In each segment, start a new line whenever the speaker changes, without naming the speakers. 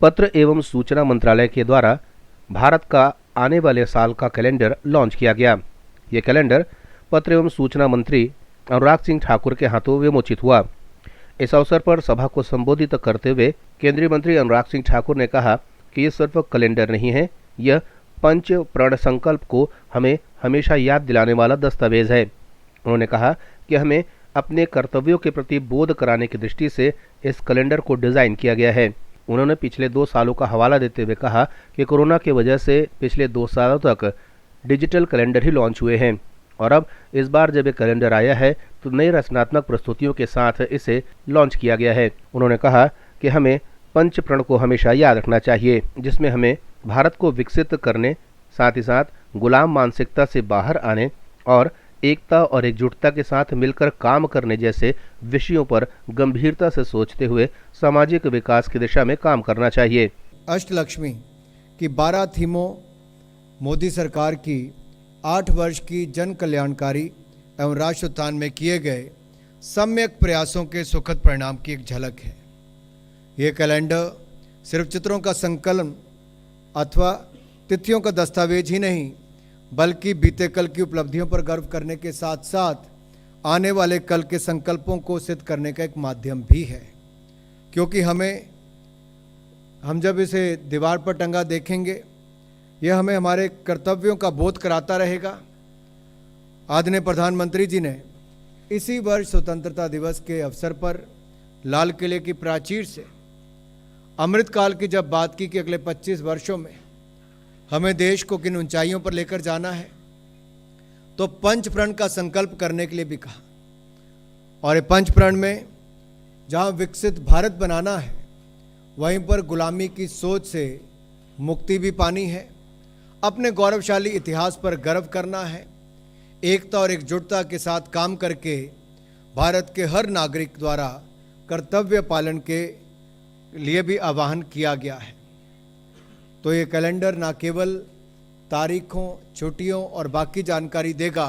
पत्र एवं सूचना मंत्रालय के द्वारा भारत का आने वाले साल का कैलेंडर लॉन्च किया गया। ये कैलेंडर पत्र एवं सूचना मंत्री अनुराग सिंह ठाकुर के हाथों विमोचित हुआ। इस अवसर पर सभा को संबोधित करते हुए केंद्रीय मंत्री अनुराग सिंह ठाकुर ने कहा कि ये सिर्फ कैलेंडर नहीं है, यह पंच प्रण संकल्प को हमें हमेशा याद दिलाने वाला दस्तावेज है। उन्होंने कहा कि हमें अपने कर्तव्यों के प्रति बोध कराने की दृष्टि से इस कैलेंडर को डिजाइन किया गया है। उन्होंने पिछले 2 सालों का हवाला देते हुए कहा कि कोरोना की वजह से पिछले 2 सालों तक डिजिटल कैलेंडर ही लॉन्च हुए हैं और अब इस बार जब ये कैलेंडर आया है तो नई रचनात्मक प्रस्तुतियों के साथ इसे लॉन्च किया गया है। उन्होंने कहा कि हमें पंच प्रण को हमेशा याद रखना चाहिए, जिसमें हमें भारत को विकसित करने, साथ ही साथ गुलाम मानसिकता से बाहर आने और एकता और एकजुटता के साथ मिलकर काम करने जैसे विषयों पर गंभीरता से सोचते हुए सामाजिक विकास की दिशा में काम करना चाहिए।
अष्टलक्ष्मी की 12 थीमों मोदी सरकार की 8 वर्ष की जन कल्याणकारी एवं राष्ट्र उत्थान में किए गए सम्यक प्रयासों के सुखद परिणाम की एक झलक है। ये कैलेंडर सिर्फ चित्रों का संकलन अथवा तिथियों का दस्तावेज ही नहीं, बल्कि बीते कल की उपलब्धियों पर गर्व करने के साथ साथ आने वाले कल के संकल्पों को सिद्ध करने का एक माध्यम भी है। क्योंकि हम जब इसे दीवार पर टंगा देखेंगे, यह हमें हमारे कर्तव्यों का बोध कराता रहेगा। आदरणीय प्रधानमंत्री जी ने इसी वर्ष स्वतंत्रता दिवस के अवसर पर लाल किले की प्राचीर से अमृतकाल की जब बात की कि अगले 25 वर्षों में हमें देश को किन ऊंचाइयों पर लेकर जाना है, तो पंच प्रण का संकल्प करने के लिए भी कहा। और ये पंच प्रण में जहां विकसित भारत बनाना है, वहीं पर गुलामी की सोच से मुक्ति भी पानी है, अपने गौरवशाली इतिहास पर गर्व करना है, एकता और एकजुटता के साथ काम करके भारत के हर नागरिक द्वारा कर्तव्य पालन के लिए भी आह्वान किया गया है। तो ये कैलेंडर न केवल तारीखों, छुट्टियों और बाकी जानकारी देगा,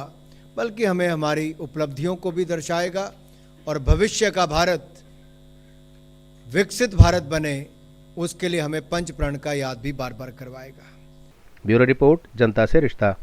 बल्कि हमें हमारी उपलब्धियों को भी दर्शाएगा और भविष्य का भारत विकसित भारत बने, उसके लिए हमें पंच प्रण का याद भी बार बार करवाएगा।
ब्यूरो रिपोर्ट, जनता से रिश्ता।